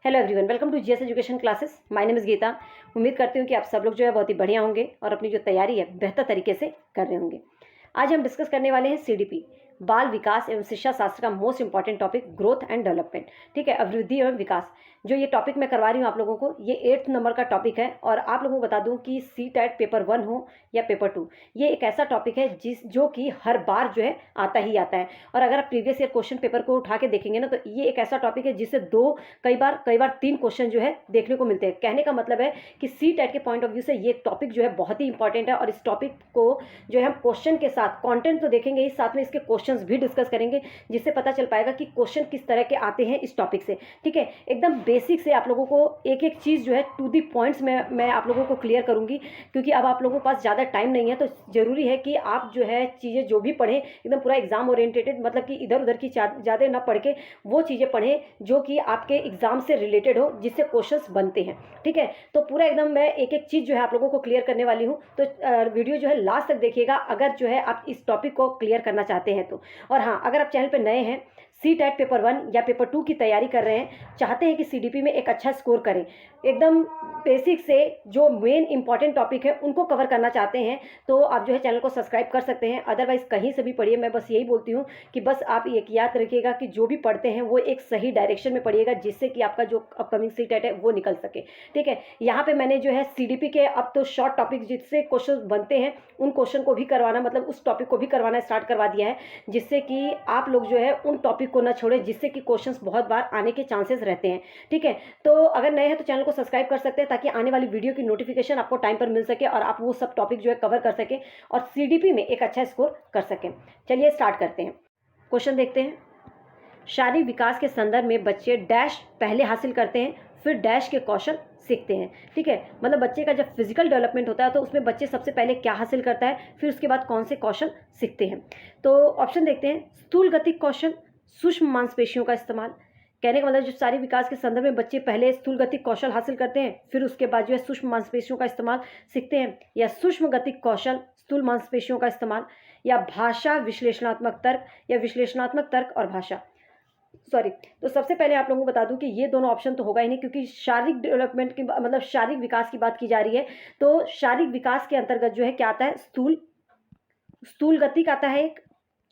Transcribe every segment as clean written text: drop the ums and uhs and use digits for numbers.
Hello everyone, welcome to GS education classes. My name is Geeta. उम्मीद करती हूँ कि आप सब लोग जो है बहुत ही बढ़िया होंगे और अपनी जो तैयारी है बेहतर तरीके से कर रहे होंगे। आज हम डिस्कस करने वाले हैं सीडीपी, बाल विकास एवं शिक्षा शास्त्र का most important topic growth and development. ठीक है, अभिवृद्धि एवं विकास। जो ये टॉपिक मैं करवा रही हूँ आप लोगों को, ये 8th नंबर का टॉपिक है। और आप लोगों को बता दूं कि सी टेट पेपर 1 हो या पेपर 2, ये एक ऐसा टॉपिक है जो कि हर बार जो है आता ही आता है। और अगर आप प्रीवियस ईयर क्वेश्चन पेपर को उठा के देखेंगे ना, तो ये एक ऐसा टॉपिक है जिससे कई बार 3 क्वेश्चन जो है देखने को मिलते हैं। कहने का मतलब है कि सी टेट के पॉइंट ऑफ व्यू से ये टॉपिक जो है बहुत ही इंपॉर्टेंट है। और इस टॉपिक को जो है हम क्वेश्चन के साथ कंटेंट तो देखेंगे ही, साथ में इसके क्वेश्चंस भी डिस्कस करेंगे, जिससे पता चल पाएगा कि क्वेश्चन किस तरह के आते हैं इस टॉपिक से। ठीक है, एकदम बेसिक से आप लोगों को एक एक चीज़ जो है टू दी पॉइंट्स में मैं आप लोगों को क्लियर करूंगी, क्योंकि अब आप लोगों के पास ज़्यादा टाइम नहीं है। तो ज़रूरी है कि आप जो है चीज़ें जो भी पढ़ें एकदम पूरा एग्जाम ओरिएंटेटेड, मतलब कि इधर उधर की ज़्यादा ना पढ़ के वो चीज़ें पढ़ें जो कि आपके एग्जाम से रिलेटेड हो, जिससे क्वेश्चंस बनते हैं। ठीक है, तो पूरा एकदम मैं एक एक चीज़ जो है आप लोगों को क्लियर करने वाली हूँ। तो वीडियो जो है लास्ट तक देखिएगा, अगर जो है आप इस टॉपिक को क्लियर करना चाहते हैं तो। और हाँ, अगर आप चैनल पर नए हैं, सी टेट पेपर 1 या पेपर 2 की तैयारी कर रहे हैं, चाहते हैं कि सीडीपी में एक अच्छा स्कोर करें, एकदम बेसिक से जो मेन इंपॉर्टेंट टॉपिक है उनको कवर करना चाहते हैं, तो आप जो है चैनल को सब्सक्राइब कर सकते हैं। अदरवाइज कहीं से भी पढ़िए, मैं बस यही बोलती हूँ कि बस आप एक याद रखिएगा कि जो भी पढ़ते हैं वो एक सही डायरेक्शन में पढ़िएगा, जिससे कि आपका जो अपकमिंग सी टेट है वो निकल सके। ठीक है, यहाँ पे मैंने जो है सीडीपी के अब तो शॉर्ट टॉपिक जिससे क्वेश्चन बनते हैं उन क्वेश्चन को भी करवाना, मतलब उस टॉपिक को भी करवाना स्टार्ट करवा दिया है, जिससे कि आप लोग जो है उन टॉपिक को ना छोड़ें, जिससे कि क्वेश्चंस बहुत बार आने के चांसेस रहते हैं। ठीक है, तो अगर नए हैं तो चैनल को सब्सक्राइब कर सकते हैं, ताकि आने वाली वीडियो की नोटिफिकेशन आपको टाइम पर मिल सके और आप वो सब टॉपिक जो है कवर कर सकें और सीडीपी में एक अच्छा स्कोर कर सकें। चलिए स्टार्ट करते हैं। क्वेश्चन देखते हैं। शारीरिक विकास के संदर्भ में बच्चे डैश पहले हासिल करते हैं, फिर डैश के कौशल सीखते हैं। ठीक है, मतलब बच्चे का जब फिजिकल डेवलपमेंट होता है तो उसमें बच्चे सबसे पहले क्या हासिल करता है, फिर उसके बाद कौन से कौशल सीखते हैं। तो ऑप्शन देखते हैं। स्थूल गतिक कौशल, सूक्ष्म मांसपेशियों का इस्तेमाल। कहने का मतलब जो शारीरिक विकास के संदर्भ में बच्चे पहले स्थूल गतिक कौशल हासिल करते हैं, फिर उसके बाद जो है सूक्ष्म मांसपेशियों का इस्तेमाल सीखते हैं, या सूक्ष्म गतिक कौशल स्थूल मांसपेशियों का इस्तेमाल, या भाषा विश्लेषणात्मक तर्क, या विश्लेषणात्मक तर्क और भाषा। सॉरी, तो सबसे पहले आप लोगों को बता दूं कि ये दोनों ऑप्शन तो होगा ही नहीं, क्योंकि शारीरिक डेवलपमेंट की मतलब शारीरिक विकास की बात की जा रही है। तो शारीरिक विकास के अंतर्गत जो है क्या आता है, स्थूल गतिक आता है एक।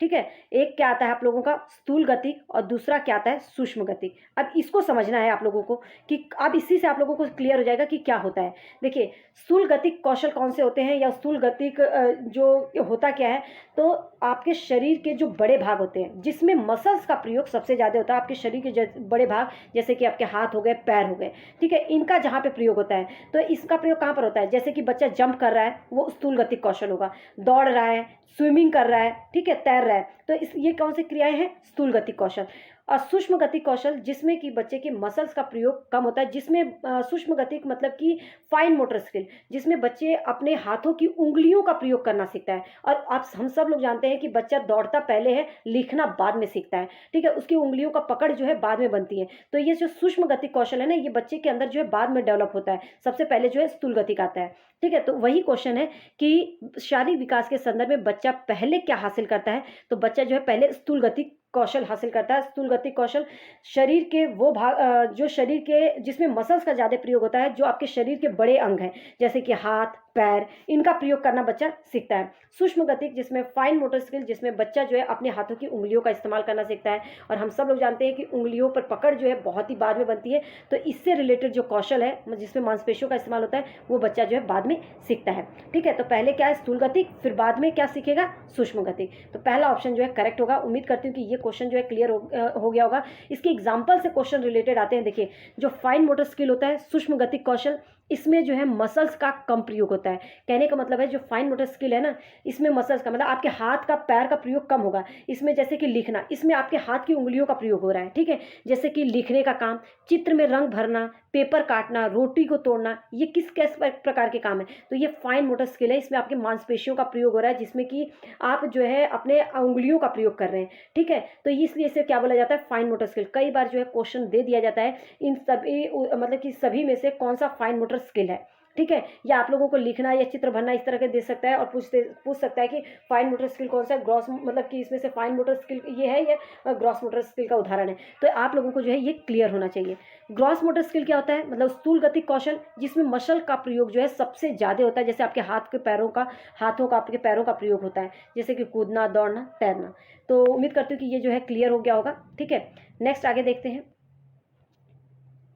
ठीक है, एक क्या आता है आप लोगों का स्थूल गतिक, और दूसरा क्या आता है सूक्ष्म गतिक। अब इसको समझना है आप लोगों को कि अब इसी से आप लोगों को क्लियर हो जाएगा कि क्या होता है। देखिए, स्थूल गतिक कौशल कौन से होते हैं, या स्थूल गतिक जो होता क्या है, तो आपके शरीर के जो बड़े भाग होते हैं जिसमें मसल्स का प्रयोग सबसे ज़्यादा होता है, आपके शरीर के बड़े भाग जैसे कि आपके हाथ हो गए, पैर हो गए, ठीक है, इनका जहाँ पे प्रयोग होता है, तो इसका प्रयोग कहाँ पर होता है। जैसे कि बच्चा जंप कर रहा है, वो स्थूल गतिक कौशल होगा। दौड़ रहा है, स्विमिंग कर रहा है, ठीक है, तैर रहा है, तो ये कौन सी क्रियाएं हैं, स्थूल गतिक कौशल। और सूक्ष्म गतिक कौशल जिसमें कि बच्चे के मसल्स का प्रयोग कम होता है, जिसमें सूक्ष्म गतिक मतलब कि फाइन मोटर स्किल, जिसमें बच्चे अपने हाथों की उंगलियों का प्रयोग करना सीखता है। और आप हम सब लोग जानते हैं कि बच्चा दौड़ता पहले है, लिखना बाद में सीखता है। ठीक है, उसकी उंगलियों का पकड़ जो है बाद में बनती है। तो ये जो सूक्ष्म गतिक कौशल है ना, ये बच्चे के अंदर जो है बाद में डेवलप होता है, सबसे पहले जो है स्थूल गतिक आता है। ठीक है, तो वही क्वेश्चन है कि शारीरिक विकास के संदर्भ में बच्चा पहले क्या हासिल करता है, तो बच्चा जो है पहले स्थूल गतिक कौशल हासिल करता है। स्थूल गतिक कौशल शरीर के वो भाग जो शरीर के जिसमें मसल्स का ज़्यादा प्रयोग होता है, जो आपके शरीर के बड़े अंग हैं जैसे कि हाथ, पैर, इनका प्रयोग करना बच्चा सीखता है। सूक्ष्म गतिक जिसमें फाइन मोटर स्किल, जिसमें बच्चा जो है अपने हाथों की उंगलियों का इस्तेमाल करना सीखता है। और हम सब लोग जानते हैं कि उंगलियों पर पकड़ जो है बहुत ही बाद में बनती है, तो इससे रिलेटेड जो कौशल है जिसमें मांसपेशियों का इस्तेमाल होता है, वो बच्चा जो है बाद में सीखता है। ठीक है, तो पहले क्या है, स्थूल गतिक, फिर बाद में क्या सीखेगा, सूक्ष्म गतिक। तो पहला ऑप्शन जो है करेक्ट होगा। उम्मीद करती हूँ कि ये क्वेश्चन जो है क्लियर हो गया होगा। इसके एग्जाम्पल से क्वेश्चन रिलेटेड आते हैं। देखिए, जो फाइन मोटर स्किल होता है, सूक्ष्म गतिक कौशल, इसमें जो है मसल्स का कम प्रयोग होता है। कहने का मतलब है जो फाइन मोटर स्किल है ना, इसमें मसल्स का मतलब आपके हाथ का, पैर का प्रयोग कम होगा। इसमें जैसे कि लिखना, इसमें आपके हाथ की उंगलियों का प्रयोग हो रहा है। ठीक है, जैसे कि लिखने का काम, चित्र में रंग भरना, पेपर काटना, रोटी को तोड़ना, ये किस प्रकार के काम है, तो ये फाइन मोटर स्किल है। इसमें आपके मांसपेशियों का प्रयोग हो रहा है, जिसमें कि आप जो है अपने उंगलियों का प्रयोग कर रहे हैं। ठीक है, तो इसलिए इसे क्या बोला जाता है, फाइन मोटर स्किल। कई बार जो है क्वेश्चन दे दिया जाता है इन सभी मतलब कि सभी में से कौन सा फाइन मोटर स्किल है। ठीक है। या आप लोगों को लिखना या चित्र भरना इस तरह के दे सकता है और पूछ सकता है कि फाइन मोटर स्किल कौन सा है, ग्रॉस मतलब कि इसमें से फाइन मोटर स्किल ये है या ग्रॉस मोटर स्किल का उदाहरण है। तो आप लोगों को जो है ये क्लियर होना चाहिए। ग्रॉस मोटर स्किल क्या होता है, मतलब स्थूल गति कौशल जिसमें मसल का प्रयोग जो है सबसे ज़्यादा होता है, जैसे आपके हाथों का आपके पैरों का प्रयोग होता है, जैसे कि कूदना, दौड़ना, तैरना। तो उम्मीद करती हूँ कि ये जो है क्लियर हो गया होगा। ठीक है, नेक्स्ट आगे देखते हैं।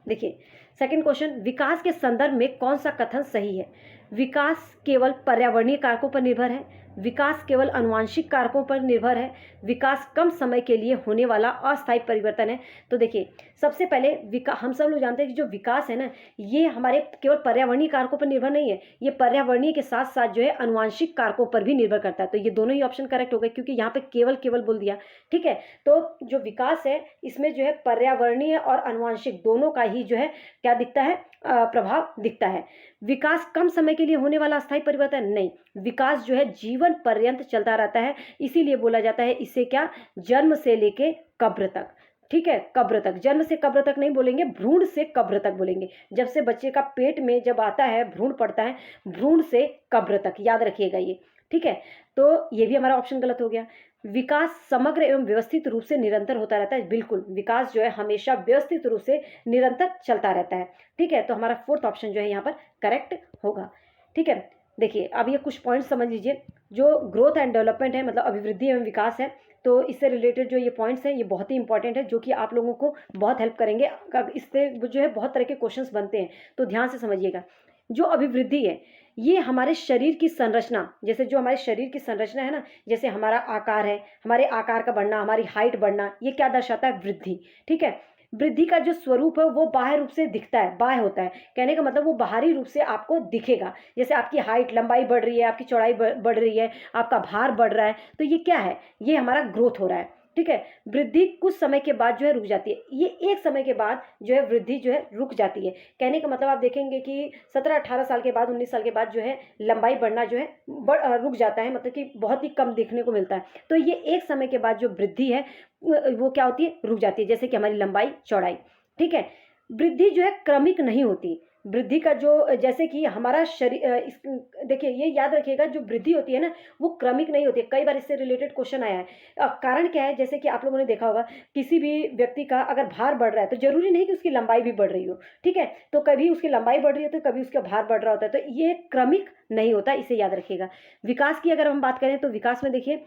देखिए सेकंड क्वेश्चन, विकास के संदर्भ में कौन सा कथन सही है? विकास केवल पर्यावरणीय कारकों पर निर्भर है, विकास केवल आनुवंशिक कारकों पर निर्भर है, विकास कम समय के लिए होने वाला अस्थायी परिवर्तन है। तो देखिए सबसे पहले हम सब लोग जानते हैं कि जो विकास है ना, ये हमारे केवल पर्यावरणीय कारकों पर निर्भर नहीं है, ये पर्यावरणीय के साथ साथ जो है आनुवंशिक कारकों पर भी निर्भर करता है। तो ये दोनों ही ऑप्शन करेक्ट हो गए, क्योंकि यहाँ पे केवल केवल बोल दिया। ठीक है, तो जो विकास है इसमें जो है पर्यावरणीय और आनुवंशिक दोनों का ही जो है क्या दिखता है, प्रभाव दिखता है। विकास कम समय के लिए होने वाला अस्थायी परिवर्तन नहीं, विकास जो है जीवन पर्यंत चलता रहता है, इसीलिए बोला जाता है इसे क्या, जन्म से लेके कब्र तक। ठीक है, कब्र तक, जन्म से कब्र तक नहीं बोलेंगे, भ्रूण से कब्र तक बोलेंगे। जब से बच्चे का पेट में जब आता है, भ्रूण पड़ता है, भ्रूण से कब्र तक, याद रखिएगा ये। ठीक है, तो ये भी हमारा ऑप्शन गलत हो गया। विकास समग्र एवं व्यवस्थित रूप से निरंतर होता रहता है, बिल्कुल विकास जो है हमेशा व्यवस्थित रूप से निरंतर चलता रहता है। ठीक है, तो हमारा फोर्थ ऑप्शन जो है यहाँ पर करेक्ट होगा। ठीक है, देखिए अब ये कुछ पॉइंट समझ लीजिए। जो ग्रोथ एंड डेवलपमेंट है, मतलब अभिवृद्धि एवं विकास है, तो इससे रिलेटेड जो ये पॉइंट्स हैं ये बहुत ही इंपॉर्टेंट है, जो कि आप लोगों को बहुत हेल्प करेंगे। इससे जो है बहुत तरह के क्वेश्चंस बनते हैं, तो ध्यान से समझिएगा। जो अभिवृद्धि है ये हमारे शरीर की संरचना, जैसे जो हमारे शरीर की संरचना है ना, जैसे हमारा आकार है, हमारे आकार का बढ़ना, हमारी हाइट बढ़ना, ये क्या दर्शाता है, वृद्धि। ठीक है, वृद्धि का जो स्वरूप है वो बाह्य रूप से दिखता है, बाह्य होता है, कहने का मतलब वो बाहरी रूप से आपको दिखेगा। जैसे आपकी हाइट, लंबाई बढ़ रही है, आपकी चौड़ाई बढ़ रही है, आपका भार बढ़ रहा है, तो ये क्या है, ये हमारा ग्रोथ हो रहा है। ठीक है, वृद्धि कुछ समय के बाद जो है रुक जाती है, ये एक समय के बाद जो है वृद्धि जो है रुक जाती है। कहने का मतलब आप देखेंगे कि 17-18 साल के बाद, 19 साल के बाद जो है लंबाई बढ़ना जो है रुक जाता है, मतलब कि बहुत ही कम देखने को मिलता है। तो ये एक समय के बाद जो वृद्धि है वो क्या होती है, रुक जाती है, जैसे कि हमारी लंबाई, चौड़ाई। ठीक है, वृद्धि जो है क्रमिक नहीं होती, वृद्धि का जो, जैसे कि हमारा शरीर, देखिए ये याद रखिएगा, जो वृद्धि होती है ना वो क्रमिक नहीं होती है। कई बार इससे रिलेटेड क्वेश्चन आया है। कारण क्या है, जैसे कि आप लोगों ने देखा होगा, किसी भी व्यक्ति का अगर भार बढ़ रहा है तो जरूरी नहीं कि उसकी लंबाई भी बढ़ रही हो। ठीक है, तो कभी उसकी लंबाई बढ़ रही है तो कभी उसका भार बढ़ रहा होता है, तो ये क्रमिक नहीं होता, इसे याद रखिएगा। विकास की अगर हम बात करें तो विकास में देखिए,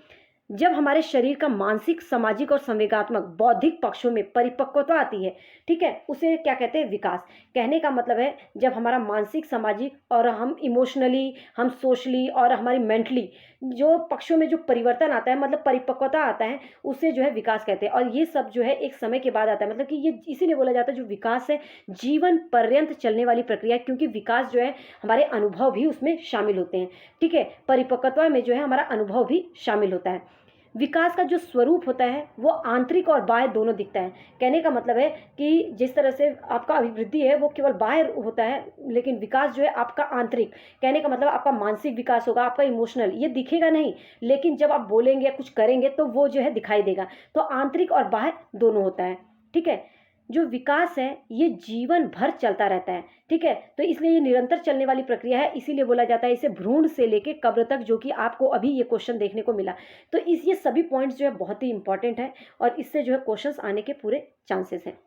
जब हमारे शरीर का मानसिक, सामाजिक और संवेगात्मक, बौद्धिक पक्षों में परिपक्वता आती है, ठीक है, उसे क्या कहते हैं, विकास। कहने का मतलब है जब हमारा मानसिक, सामाजिक और हम इमोशनली, हम सोशली और हमारी मेंटली जो पक्षों में जो परिवर्तन आता है, मतलब परिपक्वता आता है, उसे जो है विकास कहते हैं। और ये सब जो है एक समय के बाद आता है, मतलब कि ये इसीलिए बोला जाता है जो विकास है जीवन पर्यंत चलने वाली प्रक्रिया, क्योंकि विकास जो है हमारे अनुभव भी उसमें शामिल होते हैं। ठीक है, परिपक्वता में जो है हमारा अनुभव भी शामिल होता है। विकास का जो स्वरूप होता है वो आंतरिक और बाह्य दोनों दिखता है। कहने का मतलब है कि जिस तरह से आपका अभिवृद्धि है वो केवल बाह्य होता है, लेकिन विकास जो है आपका आंतरिक, कहने का मतलब आपका मानसिक विकास होगा, आपका इमोशनल, ये दिखेगा नहीं, लेकिन जब आप बोलेंगे या कुछ करेंगे तो वो जो है दिखाई देगा। तो आंतरिक और बाह्य दोनों होता है। ठीक है, जो विकास है ये जीवन भर चलता रहता है। ठीक है, तो इसलिए ये निरंतर चलने वाली प्रक्रिया है, इसीलिए बोला जाता है इसे भ्रूण से लेके कब्र तक, जो कि आपको अभी ये क्वेश्चन देखने को मिला। तो ये सभी पॉइंट्स जो है बहुत ही इंपॉर्टेंट है और इससे जो है क्वेश्चंस आने के पूरे चांसेस हैं।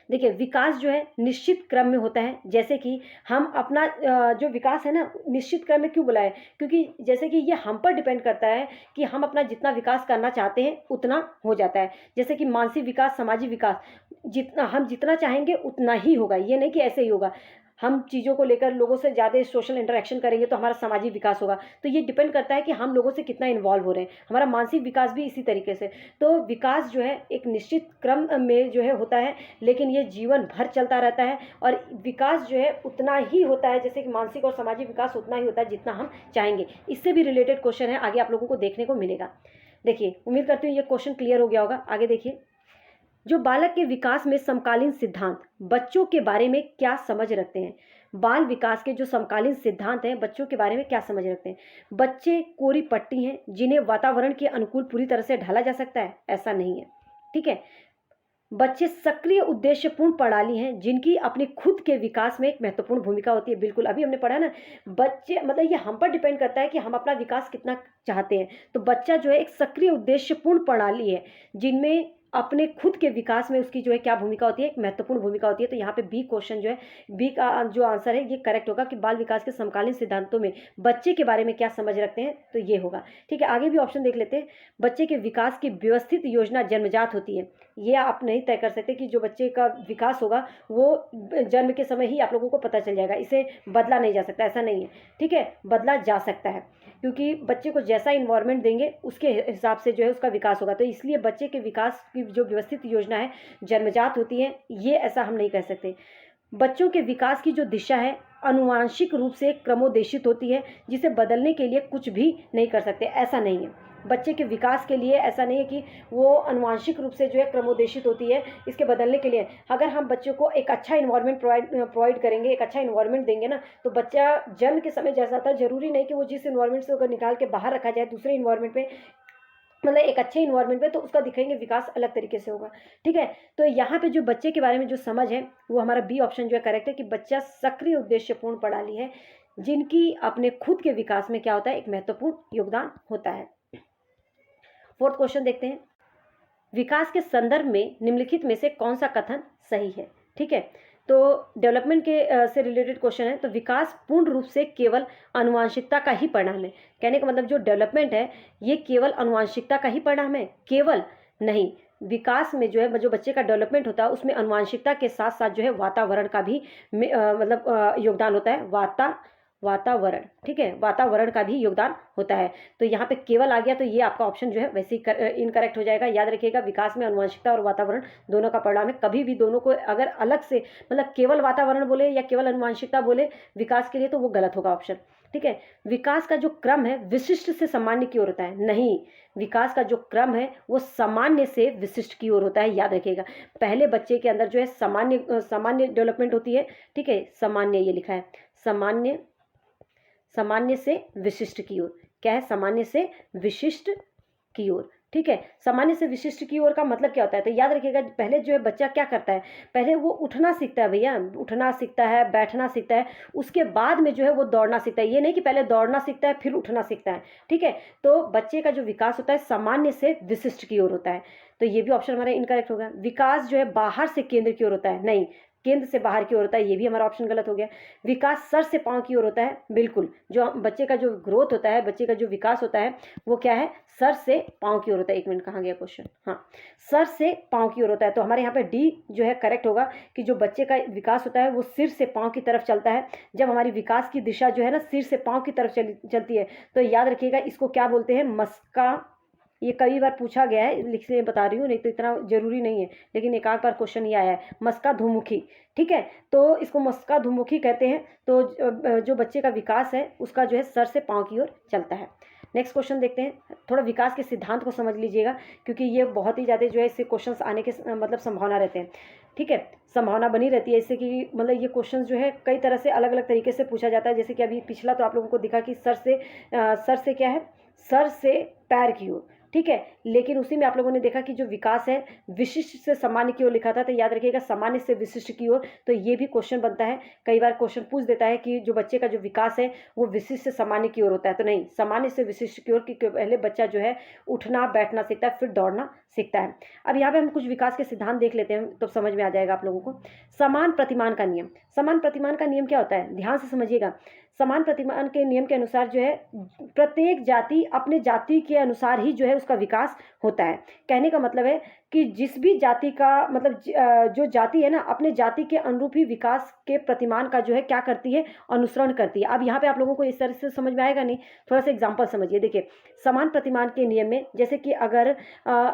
देखिए विकास जो है निश्चित क्रम में होता है, जैसे कि हम अपना जो विकास है ना निश्चित क्रम में क्यों बोला है, क्योंकि जैसे कि ये हम पर डिपेंड करता है कि हम अपना जितना विकास करना चाहते हैं उतना हो जाता है। जैसे कि मानसिक विकास, सामाजिक विकास, जितना चाहेंगे उतना ही होगा, ये नहीं कि ऐसे ही होगा। हम चीज़ों को लेकर लोगों से ज़्यादा सोशल इंटरेक्शन करेंगे तो हमारा सामाजिक विकास होगा। तो ये डिपेंड करता है कि हम लोगों से कितना इन्वॉल्व हो रहे हैं। हमारा मानसिक विकास भी इसी तरीके से। तो विकास जो है एक निश्चित क्रम में जो है होता है, लेकिन ये जीवन भर चलता रहता है और विकास जो है उतना ही होता है, जैसे कि मानसिक और सामाजिक विकास उतना ही होता है जितना हम चाहेंगे। इससे भी रिलेटेड क्वेश्चन है, आगे आप लोगों को देखने को मिलेगा। देखिए उम्मीद करती हूँ ये क्वेश्चन क्लियर हो गया होगा। आगे देखिए, जो बालक के विकास में समकालीन सिद्धांत बच्चों के बारे में क्या समझ रखते हैं? बाल विकास के जो समकालीन सिद्धांत हैं बच्चों के बारे में क्या समझ रखते हैं? बच्चे कोरी पट्टी हैं जिन्हें वातावरण के अनुकूल पूरी तरह से ढाला जा सकता है, ऐसा नहीं है। ठीक है, बच्चे सक्रिय उद्देश्यपूर्ण प्रणाली हैं जिनकी अपने खुद के विकास में एक महत्वपूर्ण भूमिका होती है। बिल्कुल, अभी हमने पढ़ा ना, बच्चे मतलब ये हम पर डिपेंड करता है कि हम अपना विकास कितना चाहते हैं। तो बच्चा जो है एक सक्रिय उद्देश्यपूर्ण प्रणाली है जिनमें अपने खुद के विकास में उसकी जो है क्या भूमिका होती है, एक महत्वपूर्ण भूमिका होती है। तो यहाँ पे बी क्वेश्चन जो है, बी का जो आंसर है ये करेक्ट होगा कि बाल विकास के समकालीन सिद्धांतों में बच्चे के बारे में क्या समझ रखते हैं, तो ये होगा। ठीक है, आगे भी ऑप्शन देख लेते हैं। बच्चे के विकास की व्यवस्थित योजना जन्मजात होती है। ये आप नहीं तय कर सकते कि जो बच्चे का विकास होगा वो जन्म के समय ही आप लोगों को पता चल जाएगा, इसे बदला नहीं जा सकता, ऐसा नहीं है। ठीक है, बदला जा सकता है क्योंकि बच्चे को जैसा इन्वायरमेंट देंगे उसके हिसाब से जो है उसका विकास होगा। तो इसलिए बच्चे के विकास की जो व्यवस्थित योजना है जन्मजात होती है, ये ऐसा हम नहीं कह सकते। बच्चों के विकास की जो दिशा है अनुवांशिक रूप से क्रमोदेशित होती है जिसे बदलने के लिए कुछ भी नहीं कर सकते, ऐसा नहीं है। बच्चे के विकास के लिए ऐसा नहीं है कि वो अनुवांशिक रूप से जो है क्रमोदेशित होती है, इसके बदलने के लिए अगर हम बच्चों को एक अच्छा इन्वायरमेंट प्रोवाइड करेंगे, एक अच्छा इन्वायरमेंट देंगे ना, तो बच्चा जन्म के समय जैसा था, जरूरी नहीं कि वो जिस इन्वायरमेंट से अगर निकाल के बाहर रखा जाए दूसरे इन्वायरमेंट पे, मतलब एक अच्छे इन्वायरमेंट पे, तो उसका दिखेंगे विकास अलग तरीके से होगा। ठीक है, तो यहाँ पे जो बच्चे के बारे में जो समझ है वो हमारा बी ऑप्शन जो है करेक्ट है कि बच्चा सक्रिय उद्देश्यपूर्ण प्रणाली है जिनकी अपने खुद के विकास में क्या होता है, एक महत्वपूर्ण योगदान होता है। फोर्थ क्वेश्चन देखते हैं। विकास के संदर्भ में निम्नलिखित में से कौन सा कथन सही है। ठीक है, तो डेवलपमेंट के से रिलेटेड क्वेश्चन है। तो विकास पूर्ण रूप से केवल आनुवंशिकता का ही परिणाम है। कहने का मतलब जो डेवलपमेंट है ये केवल आनुवंशिकता का ही परिणाम है, केवल नहीं। विकास में जो है जो बच्चे का डेवलपमेंट होता है उसमें आनुवंशिकता के साथ साथ जो है वातावरण का भी योगदान होता है। वातावरण, ठीक है, वातावरण का भी योगदान होता है। तो यहाँ पे केवल आ गया तो ये आपका ऑप्शन जो है वैसे ही इनकरेक्ट हो जाएगा। याद रखिएगा, विकास में आनुवंशिकता और वातावरण दोनों का परिणाम है। कभी भी दोनों को अगर अलग से मतलब केवल वातावरण बोले या केवल आनुवंशिकता बोले विकास के लिए, तो वो गलत होगा ऑप्शन। ठीक है, विकास का जो क्रम है विशिष्ट से सामान्य की ओर होता है। नहीं, विकास का जो क्रम है वो सामान्य से विशिष्ट की ओर होता है। याद रखिएगा, पहले बच्चे के अंदर जो है सामान्य डेवलपमेंट होती है। ठीक है, सामान्य ये लिखा है, सामान्य से विशिष्ट की ओर। क्या है, सामान्य से विशिष्ट की ओर। ठीक है, सामान्य से विशिष्ट की ओर का मतलब क्या होता है, तो याद रखिएगा पहले जो है बच्चा क्या करता है, पहले वो उठना सीखता है भैया, उठना सीखता है, बैठना सीखता है, उसके बाद में जो है वो दौड़ना सीखता है। ये नहीं कि पहले दौड़ना सीखता है फिर उठना सीखता है। ठीक है, तो बच्चे का जो विकास होता है सामान्य से विशिष्ट की ओर होता है। तो ये भी ऑप्शन हमारा इनकरेक्ट होगा। विकास जो है बाहर से केंद्र की ओर होता है, नहीं, केंद्र से बाहर की ओर होता है, ये भी हमारा ऑप्शन गलत हो गया। विकास सर से पांव की ओर होता है, बिल्कुल। जो बच्चे का जो ग्रोथ होता है, बच्चे का जो विकास होता है वो क्या है, सर से पांव की ओर होता है। एक मिनट, कहाँ गया क्वेश्चन, हाँ, सर से पांव की ओर होता है। तो हमारे यहाँ पे डी जो है करेक्ट होगा कि जो बच्चे का विकास होता है वो सिर से पांव की तरफ चलता है। जब हमारी विकास की दिशा जो है ना सिर से पांव की तरफ चलती है, तो याद रखिएगा इसको क्या बोलते हैं, मस्का। ये कई बार पूछा गया है, लिखने बता रही हूँ, नहीं तो इतना जरूरी नहीं है, लेकिन एक आध बार क्वेश्चन ये आया है, मस्का धुमुखी। ठीक है, तो इसको मस्का धुमुखी कहते हैं। तो जो बच्चे का विकास है उसका जो है सर से पांव की ओर चलता है। नेक्स्ट क्वेश्चन देखते हैं। थोड़ा विकास के सिद्धांत को समझ लीजिएगा क्योंकि ये बहुत ही ज़्यादा जो है इससे क्वेश्चंस आने के मतलब संभावना रहते हैं। ठीक है, संभावना बनी रहती है इससे कि मतलब ये क्वेश्चन जो है कई तरह से अलग अलग तरीके से पूछा जाता है। जैसे कि अभी पिछला तो आप लोगों को दिखा कि सर से क्या है, सर से पैर की ओर। ठीक है, लेकिन उसी में आप लोगों ने देखा कि जो विकास है विशिष्ट से सामान्य की ओर लिखा था। तो याद रखिएगा सामान्य से विशिष्ट की ओर। तो ये भी क्वेश्चन बनता है, कई बार क्वेश्चन पूछ देता है कि जो बच्चे का जो विकास है वो विशिष्ट से सामान्य की ओर होता है। तो नहीं, सामान्य से विशिष्ट की ओर, क्योंकि पहले बच्चा जो है उठना बैठना सीखता है फिर दौड़ना सीखता है। अब यहाँ पे हम कुछ विकास के सिद्धांत देख लेते हैं तो समझ में आ जाएगा आप लोगों को। समान प्रतिमान का नियम। समान प्रतिमान का नियम क्या होता है, ध्यान से समझिएगा। समान प्रतिमान के नियम के अनुसार जो है प्रत्येक जाति अपने जाति के अनुसार ही जो है उसका विकास होता है। कहने का मतलब है कि जिस भी जाति का मतलब जो जाति है ना अपने जाति के अनुरूप ही विकास के प्रतिमान का जो है क्या करती है, अनुसरण करती है। अब यहाँ पे आप लोगों को इस तरह से समझ में आएगा नहीं, थोड़ा सा एग्जांपल समझिए। देखिए, समान प्रतिमान के नियम में जैसे कि अगर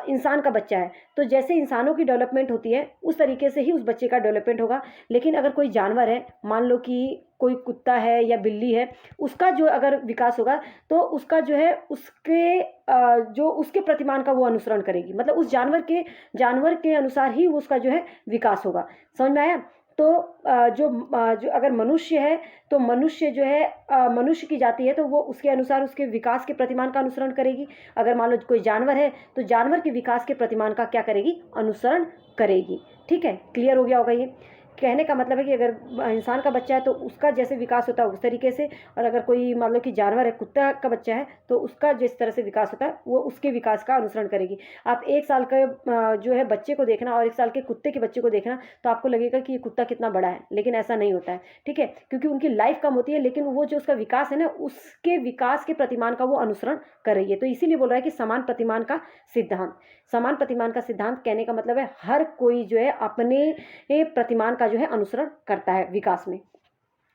इंसान का बच्चा है तो जैसे इंसानों की डेवलपमेंट होती है उस तरीके से ही उस बच्चे का डेवलपमेंट होगा। लेकिन अगर कोई जानवर है, मान लो कि कोई कुत्ता है या बिल्ली है, उसका जो अगर विकास होगा तो उसका जो है उसके प्रतिमान का वो अनुसरण करेगी। मतलब उस जानवर के अनुसार ही उसका जो है विकास होगा। समझ में आया। तो जो अगर मनुष्य है तो मनुष्य जो है मनुष्य की जाति है तो वो उसके अनुसार उसके विकास के प्रतिमान का अनुसरण करेगी। अगर मान लो कोई जानवर है तो जानवर के विकास के प्रतिमान का क्या करेगी, अनुसरण करेगी। ठीक है, क्लियर हो गया होगा ये। कहने का मतलब है कि अगर इंसान का बच्चा है तो उसका जैसे विकास होता है उस तरीके से, और अगर कोई मान लो कि जानवर है, कुत्ता का बच्चा है, तो उसका जिस तरह से विकास होता है वो उसके विकास का अनुसरण करेगी। आप 1 साल के जो है बच्चे को देखना और 1 साल के कुत्ते के बच्चे को देखना तो आपको लगेगा कि ये कुत्ता कितना बड़ा है, लेकिन ऐसा नहीं होता है। ठीक है, क्योंकि उनकी लाइफ कम होती है, लेकिन वो जो उसका विकास है ना, उसके विकास के प्रतिमान का वो अनुसरण कर रही है। तो इसीलिए बोल रहा है कि समान प्रतिमान का सिद्धांत। समान प्रतिमान का सिद्धांत कहने का मतलब है हर कोई जो है अपने प्रतिमान का जो है अनुसरण करता है विकास में।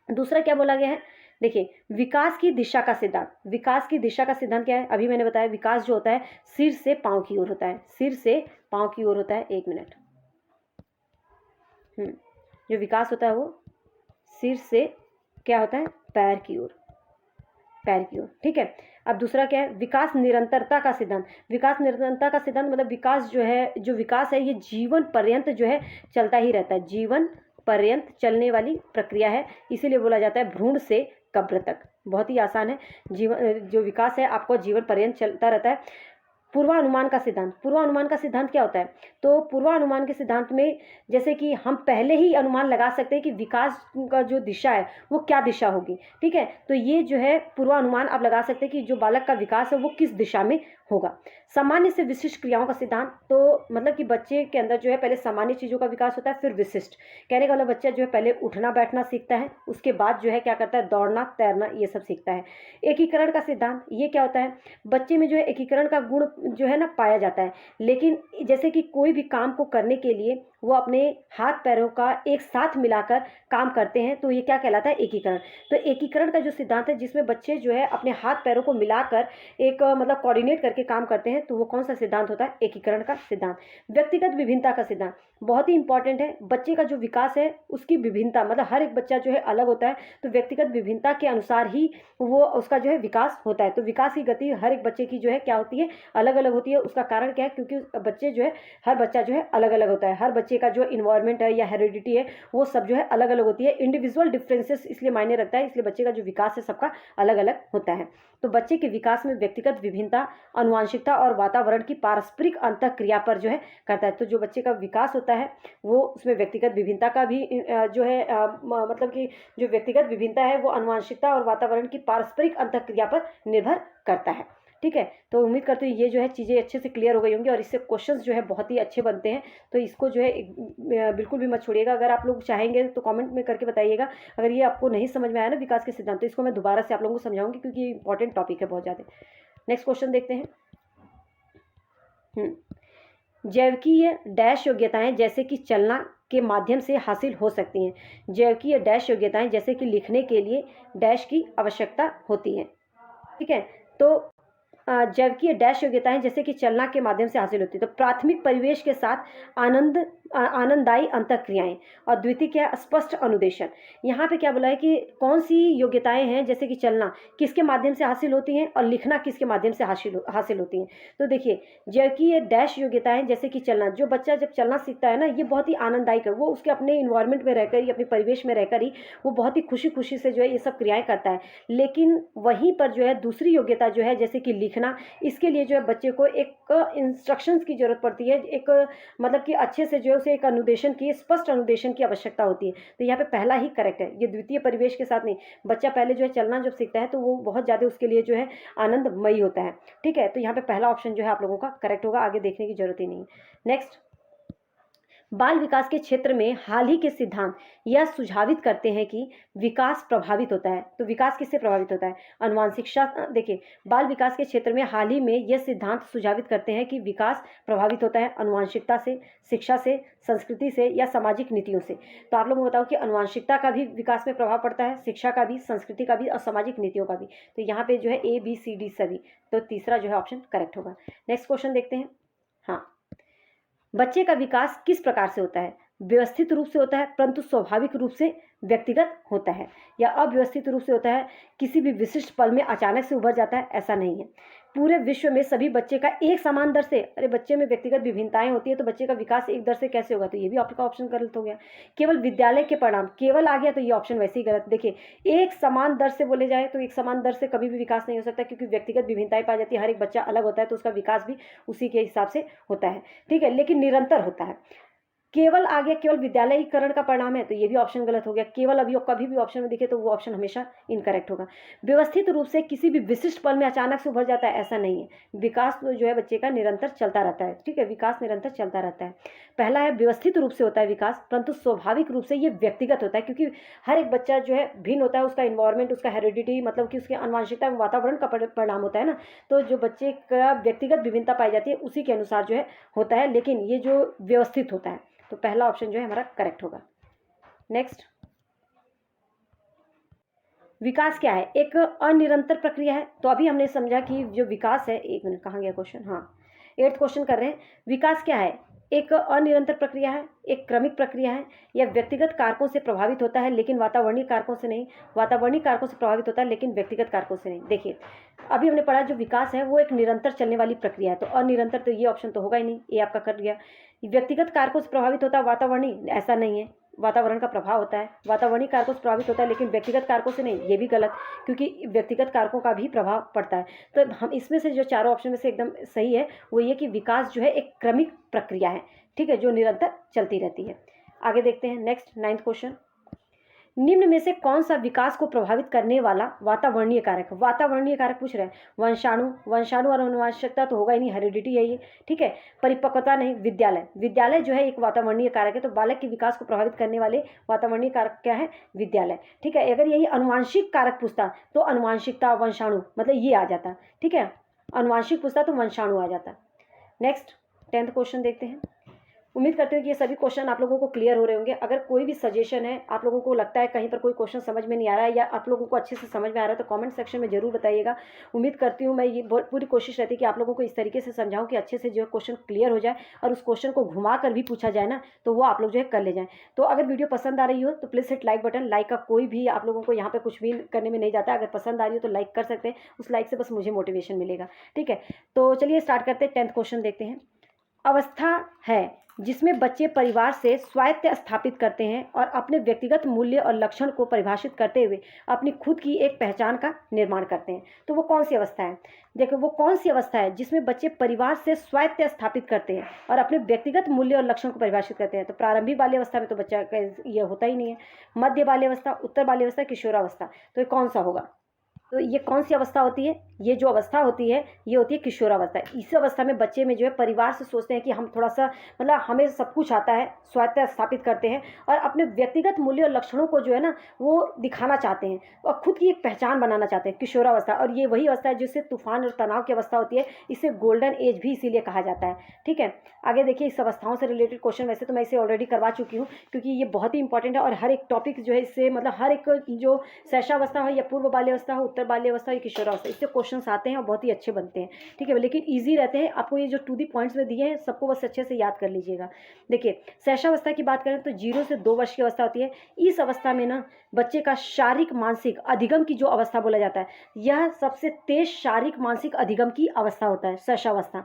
दूसरा क्या बोला गया है, देखिए, विकास की दिशा का सिद्धांत। विकास की दिशा का सिद्धांत क्या है, अभी मैंने बताया विकास जो होता है सिर से पांव की ओर होता है, सिर से पांव की ओर होता है। 1 मिनट। जो विकास होता है वो सिर से क्या होता है, पैर की ओर, पैर की ओर। ठीक है, अब दूसरा क्या है, विकास निरंतरता का सिद्धांत। विकास निरंतरता का सिद्धांत मतलब विकास जो है, जो विकास है ये जीवन पर्यंत जो है चलता ही रहता है, जीवन पर्यंत चलने वाली प्रक्रिया है। इसीलिए बोला जाता है भ्रूण से कब्र तक। बहुत ही आसान है, जीवन जो विकास है आपको जीवन पर्यंत चलता रहता है। पूर्वानुमान का सिद्धांत। पूर्वानुमान का सिद्धांत क्या होता है, तो पूर्वानुमान के सिद्धांत में जैसे कि हम पहले ही अनुमान लगा सकते हैं कि विकास का जो दिशा है वो क्या दिशा होगी। ठीक है, तो ये जो है पूर्वानुमान आप लगा सकते हैं कि जो बालक का विकास है वो किस दिशा में होगा। सामान्य से विशिष्ट क्रियाओं का सिद्धांत, तो मतलब कि बच्चे के अंदर जो है पहले सामान्य चीज़ों का विकास होता है, फिर विशिष्ट। कहने का मतलब बच्चा जो है पहले उठना बैठना सीखता है, उसके बाद जो है क्या करता है, दौड़ना तैरना ये सब सीखता है। एकीकरण का सिद्धांत, ये क्या होता है, बच्चे में जो है एकीकरण का गुण जो है ना पाया जाता है, लेकिन जैसे कि कोई भी काम को करने के लिए वो अपने हाथ पैरों का एक साथ मिलाकर काम करते हैं, तो ये क्या कहलाता है, एकीकरण। तो एकीकरण का जो सिद्धांत है जिसमें बच्चे जो है अपने हाथ पैरों को मिलाकर एक मतलब कोऑर्डिनेट करके काम करते हैं, तो वो कौन सा सिद्धांत होता है, एकीकरण का सिद्धांत। व्यक्तिगत विभिन्नता का सिद्धांत बहुत ही इंपॉर्टेंट है। बच्चे का जो विकास है उसकी विभिन्नता, मतलब हर एक बच्चा जो है अलग होता है, तो व्यक्तिगत विभिन्नता के अनुसार ही वो उसका जो है विकास होता है। तो विकास की गति हर एक बच्चे की जो है क्या होती है, अलग अलग होती है। उसका कारण क्या है, क्योंकि बच्चे जो है, हर बच्चा जो है अलग अलग होता है, हर बच्चे का जो इन्वायरमेंट है या हेरिडिटी है वो सब जो है अलग अलग होती है। इंडिविजुअल डिफरेंसेस इसलिए मायने रखता है, इसलिए बच्चे का जो विकास है सबका अलग अलग होता है। तो बच्चे के विकास में व्यक्तिगत विभिन्नता, आनुवंशिकता और वातावरण की पारस्परिक अंतःक्रिया पर जो है करता है। तो जो बच्चे का विकास होता है वो उसमें व्यक्तिगत विभिन्नता का भी जो है मतलब कि जो व्यक्तिगत विभिन्नता है वो आनुवंशिकता और वातावरण की पारस्परिक अंतःक्रिया पर निर्भर करता है। ठीक है, तो उम्मीद करते हैं ये जो है चीज़ें अच्छे से क्लियर हो गई होंगी और इससे क्वेश्चंस जो है बहुत ही अच्छे बनते हैं। तो इसको जो है बिल्कुल भी मत छोड़िएगा। अगर आप लोग चाहेंगे तो कमेंट में करके बताइएगा। अगर ये आपको नहीं समझ में आया ना विकास के सिद्धांत, तो इसको मैं दोबारा से आप लोगों को समझाऊंगी, क्योंकि ये इंपॉर्टेंट टॉपिक है बहुत ज़्यादा। नेक्स्ट क्वेश्चन देखते हैं। जैविकीय डैश योग्यताएं जैसे कि चलना के माध्यम से हासिल हो सकती हैं। जैविकीय डैश योग्यताएं जैसे कि लिखने के लिए डैश की आवश्यकता होती है। ठीक है, तो जैविकीय डैश योग्यताएं जैसे कि चलना के माध्यम से हासिल होती है। तो प्राथमिक परिवेश के साथ आनंददायी अंतःक्रियाएं, और द्वितीय क्या, स्पष्ट अनुदेशन। यहाँ पे क्या बोला है कि कौन सी योग्यताएं हैं, जैसे कि चलना किसके माध्यम से हासिल होती हैं और लिखना किसके माध्यम से हासिल होती हैं। तो देखिए, जैविकीय डैश योग्यताएं जैसे कि चलना, जो बच्चा जब चलना सीखता है ना, ये बहुत ही आनंददायक है। वो उसके अपने इन्वायरमेंट में रहकर ही, अपने परिवेश में रहकर ही वो बहुत ही खुशी खुशी से जो है ये सब क्रियाएं करता है। लेकिन वहीं पर जो है दूसरी योग्यता जो है जैसे कि लिखना, इसके लिए जो है बच्चे को एक इंस्ट्रक्शंस की जरूरत पड़ती है, एक मतलब कि अच्छे से जो है उसे एक अनुदेशन की, स्पष्ट अनुदेशन की आवश्यकता होती है। तो यहाँ पे पहला ही करेक्ट है, ये द्वितीय परिवेश के साथ नहीं। बच्चा पहले जो है चलना जब सीखता है तो वो बहुत ज़्यादा उसके लिए जो है आनंदमयी होता है। ठीक है, तो यहाँ पे पहला ऑप्शन जो है आप लोगों का करेक्ट होगा, आगे देखने की जरूरत ही नहीं है। नेक्स्ट, बाल विकास के क्षेत्र में हाल ही के सिद्धांत यह सुझावित करते हैं कि विकास प्रभावित होता है। तो विकास किससे प्रभावित होता है, आनुवंशिकता। देखिए, बाल विकास के क्षेत्र में हाल ही में यह सिद्धांत सुझावित करते हैं कि विकास प्रभावित होता है आनुवंशिकता से, शिक्षा से, संस्कृति से या सामाजिक नीतियों से। तो आप लोगों को बताओ कि आनुवंशिकता का भी विकास में प्रभाव पड़ता है, शिक्षा का भी, संस्कृति का भी और सामाजिक नीतियों का भी। तो यहाँ पे जो है ABCD सभी, तो तीसरा जो है ऑप्शन करेक्ट होगा। नेक्स्ट क्वेश्चन देखते हैं। हाँ, बच्चे का विकास किस प्रकार से होता है, व्यवस्थित रूप से होता है परंतु स्वाभाविक रूप से व्यक्तिगत होता है, या अव्यवस्थित रूप से होता है, किसी भी विशिष्ट पल में अचानक से उभर जाता है, ऐसा नहीं है। पूरे विश्व में सभी बच्चे का एक समान दर से, अरे बच्चे में व्यक्तिगत विभिन्नताएं होती है तो बच्चे का विकास एक दर से कैसे होगा, तो ये भी आपका ऑप्शन गलत हो गया। केवल विद्यालय के परिणाम, केवल आ गया तो ये ऑप्शन वैसे ही गलत। देखिए एक समान दर से बोले जाए तो एक समान दर से कभी भी विकास नहीं हो सकता, क्योंकि व्यक्तिगत विभिन्नताएं पाई जाती है, हर एक बच्चा अलग होता है तो उसका विकास भी उसी के हिसाब से होता है, ठीक है, लेकिन निरंतर होता है। केवल आ गया, केवल विद्यालयीकरण का परिणाम है तो ये भी ऑप्शन गलत हो गया। केवल अभी कभी भी ऑप्शन में दिखे तो वो ऑप्शन हमेशा इनकरेक्ट होगा। व्यवस्थित रूप से किसी भी विशिष्ट पल में अचानक से उभर जाता है, ऐसा नहीं है। विकास तो जो है बच्चे का निरंतर चलता रहता है, ठीक है, विकास निरंतर चलता रहता है। पहला है व्यवस्थित रूप से होता है विकास, परंतु स्वाभाविक रूप से ये व्यक्तिगत होता है, क्योंकि हर एक बच्चा जो है भिन्न होता है, उसका इन्वायरमेंट, उसका हेरिडिटी, मतलब कि उसकी आनुवंशिकता, वातावरण का परिणाम होता है ना। तो जो बच्चे का व्यक्तिगत विभिन्नता पाई जाती है उसी के अनुसार जो है होता है, लेकिन ये जो व्यवस्थित होता है, तो पहला ऑप्शन जो है हमारा करेक्ट होगा। नेक्स्ट, विकास क्या है, एक अनिरंतर प्रक्रिया है। तो अभी हमने समझा कि जो विकास है, एक मिनट कहाँ गया क्वेश्चन, हाँ 8th क्वेश्चन कर रहे हैं। विकास क्या है, एक अनिरंतर प्रक्रिया है, एक क्रमिक प्रक्रिया है, यह व्यक्तिगत कारकों से प्रभावित होता है लेकिन वातावरणीय कारकों से नहीं, वातावरणीय कारकों से प्रभावित होता है लेकिन व्यक्तिगत कारकों से नहीं। देखिए अभी हमने पढ़ा जो विकास है वो एक निरंतर चलने वाली प्रक्रिया है, तो अनिरंतर तो ये ऑप्शन तो होगा ही नहीं, ये आपका कट गया। व्यक्तिगत कारकों से प्रभावित होता है, वातावरणीय, ऐसा नहीं है, वातावरण का प्रभाव होता है, वातावरणीय कारकों से प्रभावित होता है लेकिन व्यक्तिगत कारकों से नहीं, ये भी गलत, क्योंकि व्यक्तिगत कारकों का भी प्रभाव पड़ता है। तो हम इसमें से जो चारों ऑप्शन में से एकदम सही है वो ये कि विकास जो है एक क्रमिक प्रक्रिया है, ठीक है, जो निरंतर चलती रहती है। आगे देखते हैं नेक्स्ट 9th क्वेश्चन। निम्न में से कौन सा विकास को प्रभावित करने वाला वातावरणीय कारक, वातावरणीय कारक पूछ रहे हैं, वंशाणु और अनुवांशिकता तो होगा ही नहीं, हेरिडिटी है ये, ठीक है, परिपक्वता नहीं, विद्यालय जो है एक वातावरणीय कारक है, तो बालक के विकास को प्रभावित करने वाले वातावरणीय कारक क्या है, विद्यालय, ठीक है। अगर यही अनुवांशिक कारक पूछता तो अनुवांशिकता, वंशाणु, मतलब ये आ जाता, ठीक है, अनुवांशिक पूछता तो वंशाणु आ जाता। नेक्स्ट 10th क्वेश्चन देखते हैं। उम्मीद करते हैं कि ये सभी क्वेश्चन आप लोगों को क्लियर हो रहे होंगे। अगर कोई भी सजेशन है, आप लोगों को लगता है कहीं पर कोई क्वेश्चन समझ में नहीं आ रहा है या आप लोगों को अच्छे से समझ में आ रहा है, तो कमेंट सेक्शन में जरूर बताइएगा। उम्मीद करती हूँ, मैं ये पूरी कोशिश रहती है कि आप लोगों को इस तरीके से समझाऊँ कि अच्छे से जो क्वेश्चन क्लियर हो जाए और उस क्वेश्चन को घुमा कर भी पूछा जाए ना, तो वो आप लोग जो है कर ले जाएँ। तो अगर वीडियो पसंद आ रही हो तो please hit like button. Like का कोई भी आप लोगों को यहाँ पर कुछ भी करने में नहीं जाता है, अगर पसंद आ रही हो तो लाइक कर सकते हैं, उस लाइक से बस मुझे मोटिवेशन मिलेगा, ठीक है। तो चलिए स्टार्ट करते हैं, 10th क्वेश्चन देखते हैं। अवस्था है जिसमें बच्चे परिवार से स्वायत्त स्थापित करते हैं और अपने व्यक्तिगत मूल्य और लक्षण को परिभाषित करते हुए अपनी खुद की एक पहचान का निर्माण करते हैं। तो वो कौन सी अवस्था है, देखो वो कौन सी अवस्था है जिसमें बच्चे परिवार से स्वायत्त स्थापित करते हैं और अपने व्यक्तिगत मूल्य और लक्षण को परिभाषित करते हैं। तो प्रारंभिक बाल्यावस्था में तो बच्चा ये होता ही नहीं है, मध्य बाल्यावस्था, उत्तर बाल्यावस्था, किशोरावस्था, तो ये कौन सा होगा, तो ये कौन सी अवस्था होती है, ये जो अवस्था होती है ये होती है किशोरावस्था। इस अवस्था में बच्चे में जो है परिवार से सोचते हैं कि हम थोड़ा सा, मतलब हमें सब कुछ आता है, स्वायत्तता स्थापित करते हैं और अपने व्यक्तिगत मूल्य और लक्षणों को जो है ना वो दिखाना चाहते हैं और खुद की एक पहचान बनाना चाहते हैं, किशोरावस्था। और ये वही अवस्था है जिससे तूफान और तनाव की अवस्था होती है, इसे गोल्डन एज भी इसीलिए कहा जाता है, ठीक है। आगे देखिए, इस अवस्थाओं से रिलेटेड क्वेश्चन वैसे तो मैं इसे ऑलरेडी करवा चुकी हूँ, क्योंकि ये बहुत ही इंपॉर्टेंट है और हर एक टॉपिक जो है इससे, मतलब हर एक जो शैशवावस्था हो या पूर्व बाल्यावस्था हो, उत्तर बाल्यावस्था या किशोरावस्था, इससे क्वेश्चन आते हैं और बहुत ही अच्छे बनते हैं, ठीक है, लेकिन इजी रहते हैं। आपको ये जो टू दी पॉइंट्स में दिए हैं सबको बस अच्छे से याद कर लीजिएगा। देखिए शैशवावस्था की बात करें तो 0 से 2 वर्ष की अवस्था होती है। इस अवस्था में ना बच्चे का शारीरिक मानसिक अधिगम की जो अवस्था बोला जाता है, यह सबसे तेज शारीरिक मानसिक अधिगम की अवस्था होता है शैशवावस्था।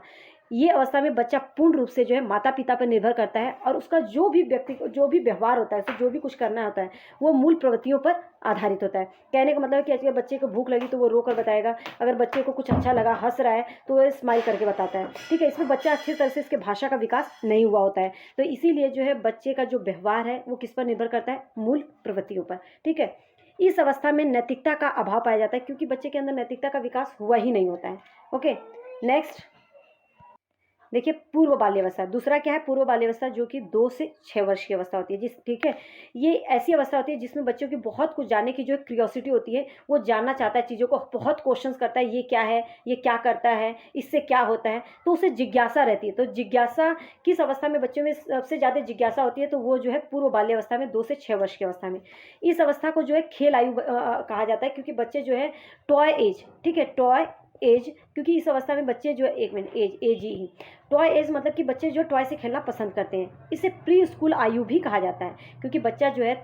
ये अवस्था में बच्चा पूर्ण रूप से जो है माता पिता पर निर्भर करता है और उसका जो भी व्यवहार होता है, उसे जो भी कुछ करना होता है वो मूल प्रवृत्तियों पर आधारित होता है। कहने का मतलब है कि अगर बच्चे को भूख लगी तो वो रो कर बताएगा, अगर बच्चे को कुछ अच्छा लगा, हंस रहा है, तो वो स्माइल करके बताता है, ठीक है। इसमें बच्चा अच्छी तरह से इसके भाषा का विकास नहीं हुआ होता है, तो इसीलिए जो है बच्चे का जो व्यवहार है वो किस पर निर्भर करता है, मूल प्रवृत्तियों पर, ठीक है। इस अवस्था में नैतिकता का अभाव पाया जाता है क्योंकि बच्चे के अंदर नैतिकता का विकास हुआ ही नहीं होता है। ओके, नेक्स्ट देखिए पूर्व बाल्यावस्था। दूसरा क्या है, पूर्व बाल्यावस्था, जो कि 2 से 6 वर्ष की अवस्था होती है, ठीक है। ये ऐसी अवस्था होती है जिसमें बच्चों की बहुत कुछ जानने की जो क्यूरियोसिटी होती है, वो जानना चाहता है चीज़ों को, बहुत क्वेश्चंस करता है, ये क्या है, ये क्या करता है, इससे क्या होता है, तो उसे जिज्ञासा रहती है। तो जिज्ञासा किस अवस्था में बच्चों में सबसे ज़्यादा जिज्ञासा होती है, तो वो जो है पूर्व बाल्यावस्था में, 2 से 6 वर्ष की अवस्था में। इस अवस्था को जो है खेल आयु कहा जाता है क्योंकि बच्चे जो है टॉय एज, ठीक है, टॉय एज, क्योंकि इस अवस्था में बच्चे जो है, एक मिनट, एज ही, टॉय एज मतलब कि बच्चे जो टॉय से खेलना पसंद करते हैं। इसे प्री स्कूल आयु भी कहा जाता है, क्योंकि बच्चा जो है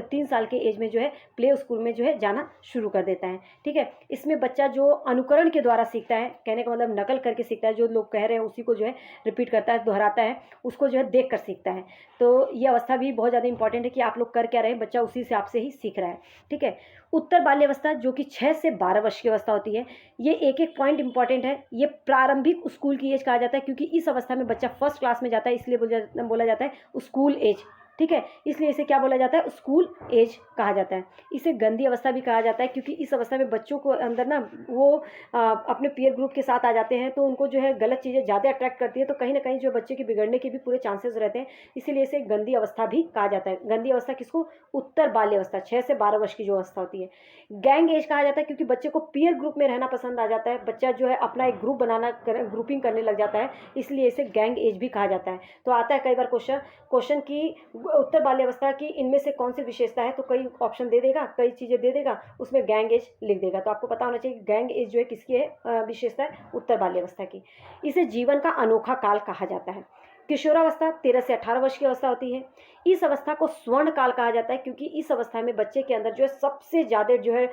3 साल के एज में जो है प्ले स्कूल में जो है जाना शुरू कर देता है। ठीक है, इसमें बच्चा जो अनुकरण के द्वारा सीखता है, कहने का मतलब नकल करके सीखता है, जो लोग कह रहे हैं उसी को जो है रिपीट करता है, दोहराता है, उसको जो है देख कर सीखता है। तो ये अवस्था भी बहुत ज़्यादा इंपॉर्टेंट है कि आप लोग कर क्या रहे हैं, बच्चा उसी हिसाब से ही सीख रहा है। ठीक है, उत्तर बाल्यावस्था जो कि 6 से 12 वर्ष की अवस्था होती है, ये एक एक पॉइंट इंपॉर्टेंट है। ये प्रारंभिक स्कूल की एज कहा जाता है, क्योंकि इस अवस्था में बच्चा फर्स्ट क्लास में जाता है, इसलिए बोला जाता है स्कूल एज। ठीक है, इसलिए इसे क्या बोला जाता है, स्कूल एज कहा जाता है। इसे गंदी अवस्था भी कहा जाता है, क्योंकि इस अवस्था में बच्चों को अंदर ना वो अपने पीयर ग्रुप के साथ आ जाते हैं, तो उनको जो है गलत चीज़ें ज़्यादा अट्रैक्ट करती है, तो कहीं ना कहीं जो बच्चे के बिगड़ने के भी पूरे चांसेस रहते हैं, इसीलिए इसे गंदी अवस्था भी कहा जाता है। गंदी अवस्था किसको, उत्तर बाल्यावस्था, 6 से 12 वर्ष की जो अवस्था होती है। गैंग एज कहा जाता है, क्योंकि बच्चे को पीयर ग्रुप में रहना पसंद आ जाता है, बच्चा जो है अपना एक ग्रुप ग्रुपिंग करने लग जाता है, इसलिए इसे गैंग एज भी कहा जाता है। तो आता है कई बार क्वेश्चन की उत्तर बाल्यावस्था की इनमें से कौन सी विशेषता है, तो कई ऑप्शन दे देगा, कई चीज़ें दे देगा, उसमें गैंग एज लिख देगा। तो आपको पता होना चाहिए गैंग एज जो है किसकी है, विशेषता है उत्तर बाल्यावस्था की। इसे जीवन का अनोखा काल कहा जाता है। किशोरावस्था 13 से 18 वर्ष की अवस्था होती है। इस अवस्था को स्वर्ण काल कहा जाता है, क्योंकि इस अवस्था में बच्चे के अंदर जो है सबसे ज़्यादा जो है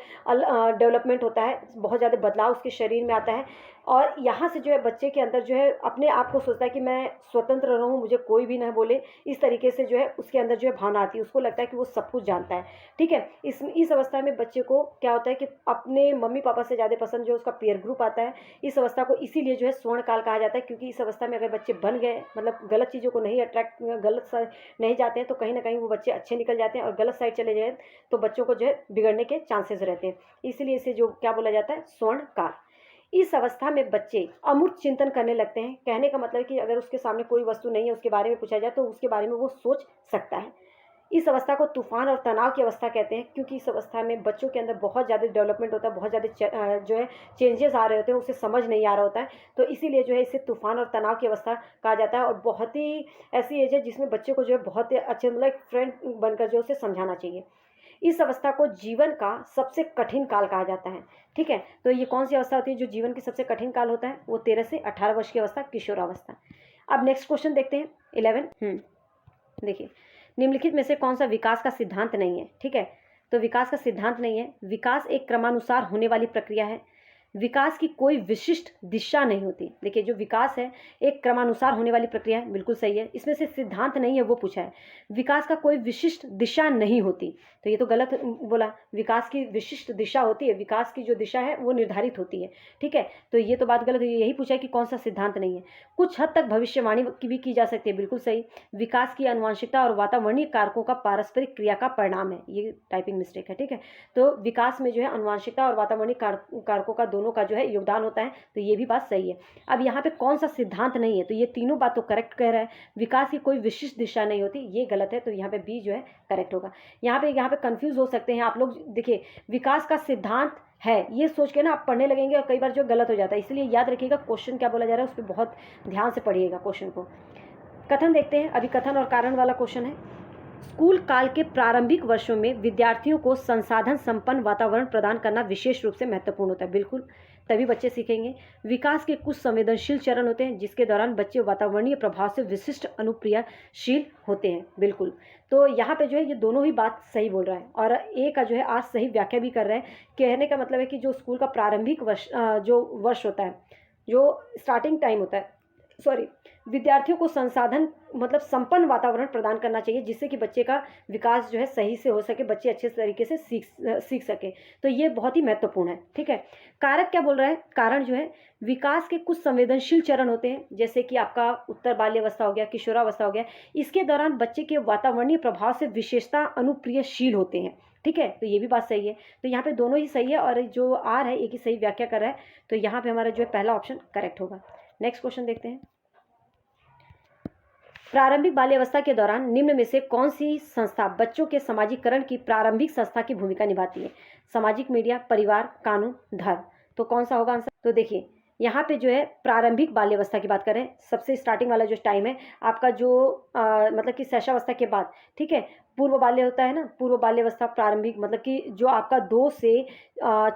डेवलपमेंट होता है, बहुत ज़्यादा बदलाव उसके शरीर में आता है, और यहाँ से जो है बच्चे के अंदर जो है अपने आप को सोचता है कि मैं स्वतंत्र रहूँ, मुझे कोई भी ना बोले, इस तरीके से जो है उसके अंदर जो है भावना आती है, उसको लगता है कि वो सब कुछ जानता है। ठीक है, इस अवस्था में बच्चे को क्या होता है कि अपने मम्मी पापा से ज़्यादा पसंद जो उसका पीयर ग्रुप आता है। इस अवस्था को इसीलिए जो है स्वर्ण काल कहा जाता है, क्योंकि इस अवस्था में अगर बच्चे बन गए, मतलब गलत चीज़ों को नहीं अट्रैक्ट, गलत नहीं जाते हैं, तो कहीं ना कहीं वो बच्चे अच्छे निकल जाते हैं, और गलत साइड चले जाए तो बच्चों को जो है बिगड़ने के चांसेस रहते हैं। इसलिए इसे जो क्या बोला जाता है, स्वर्ण काल। इस अवस्था में बच्चे अमूर्त चिंतन करने लगते हैं, कहने का मतलब कि अगर उसके सामने कोई वस्तु नहीं है, उसके बारे में पूछा जाए तो उसके बारे में वो सोच सकता है। इस अवस्था को तूफान और तनाव की अवस्था कहते हैं, क्योंकि इस अवस्था में बच्चों के अंदर बहुत ज़्यादा डेवलपमेंट होता है, बहुत ज़्यादा जो है चेंजेस आ रहे होते हैं, उसे समझ नहीं आ रहा होता है, तो इसीलिए जो है इसे तूफान और तनाव की अवस्था कहा जाता है। और बहुत ही ऐसी एज है जिसमें बच्चे को जो है बहुत ही अच्छे, मतलब एक फ्रेंड बनकर जो उसे समझाना चाहिए। इस अवस्था को जीवन का सबसे कठिन काल कहा जाता है। ठीक है, तो ये कौन सी अवस्था होती है जो जीवन की सबसे कठिन काल होता है, वो 13 से 18 वर्ष की अवस्था, किशोरावस्था। अब नेक्स्ट क्वेश्चन देखते हैं 11। देखिए, निम्नलिखित में से कौन सा विकास का सिद्धांत नहीं है। ठीक है, तो विकास का सिद्धांत नहीं है। विकास एक क्रमानुसार होने वाली प्रक्रिया है। विकास की कोई विशिष्ट दिशा नहीं होती। देखिए, जो विकास है एक क्रमानुसार होने वाली प्रक्रिया है, बिल्कुल सही है। इसमें से सिद्धांत नहीं है वो पूछा है। विकास का कोई विशिष्ट दिशा नहीं होती, तो ये तो गलत बोला। विकास की विशिष्ट दिशा होती है, विकास की जो दिशा है वो निर्धारित होती है। ठीक है, तो ये तो बात गलत हुई। यही पूछा है कि कौन सा सिद्धांत नहीं है। कुछ हद तक भविष्यवाणी की भी की जा सकती है, बिल्कुल सही। विकास की आनुवंशिकता और वातावरणीय कारकों का पारस्परिक क्रिया का परिणाम है, ये टाइपिंग मिस्टेक है। ठीक है, तो विकास में जो है आनुवंशिकता और वातावरणीय कारकों का दोनों का जो है योगदान होता है, तो ये भी बात सही है। अब यहाँ पे कौन सा सिद्धांत नहीं है, तो ये तीनों बात तो करेक्ट कह रहा है। विकास की कोई विशिष्ट दिशा नहीं होती, ये गलत है, तो यहाँ पे बी जो है करेक्ट होगा। यहाँ पे कंफ्यूज हो सकते हैं आप लोग। देखिए, विकास का सिद्धांत है ये सोच के ना आप पढ़ने लगेंगे, और कई बार जो गलत हो जाता है, इसलिए याद रखिएगा क्वेश्चन क्या बोला जा रहा है, उस पर बहुत ध्यान से पढ़िएगा क्वेश्चन को। कथन देखते हैं, अभी कथन और कारण वाला क्वेश्चन है। स्कूल काल के प्रारंभिक वर्षों में विद्यार्थियों को संसाधन संपन्न वातावरण प्रदान करना विशेष रूप से महत्वपूर्ण होता है, बिल्कुल, तभी बच्चे सीखेंगे। विकास के कुछ संवेदनशील चरण होते हैं, जिसके दौरान बच्चे वातावरणीय प्रभाव से विशिष्ट अनुक्रियाशील होते हैं, बिल्कुल। तो यहाँ पे जो है ये दोनों ही बात सही बोल रहा है, और ए का जो है आज सही व्याख्या भी कर रहा है। कहने का मतलब है कि जो स्कूल का प्रारंभिक जो वर्ष होता है, जो स्टार्टिंग टाइम होता है, सॉरी, विद्यार्थियों को संसाधन मतलब संपन्न वातावरण प्रदान करना चाहिए, जिससे कि बच्चे का विकास जो है सही से हो सके, बच्चे अच्छे तरीके से सीख सके। तो ये बहुत ही महत्वपूर्ण है। ठीक है, कारक क्या बोल रहा है, कारण जो है विकास के कुछ संवेदनशील चरण होते हैं, जैसे कि आपका उत्तर बाल्यावस्था हो गया, किशोरावस्था हो गया। इसके दौरान बच्चे के वातावरणीय प्रभाव से विशेषता अनुप्रियशील होते हैं। ठीक है, तो ये भी बात सही है। तो यहाँ पे दोनों ही सही है, और जो आर है एक ही सही व्याख्या कर रहा है, तो यहाँ पे हमारा जो है पहला ऑप्शन करेक्ट होगा। नेक्स्ट क्वेश्चन देखते हैं। प्रारंभिक बाल्यावस्था के दौरान निम्न में से कौन सी संस्था बच्चों के सामाजिकरण की प्रारंभिक संस्था की भूमिका निभाती है। सामाजिक मीडिया, परिवार, कानून, धर्म। तो कौन सा होगा आंसर, तो देखिए यहाँ पे जो है प्रारंभिक बाल्यावस्था की बात करें, सबसे स्टार्टिंग वाला जो टाइम है आपका जो मतलब कि शैशवावस्था के बाद, ठीक है, पूर्व बाल्य होता है ना, पूर्व बाल्यावस्था प्रारंभिक मतलब कि जो आपका 2 से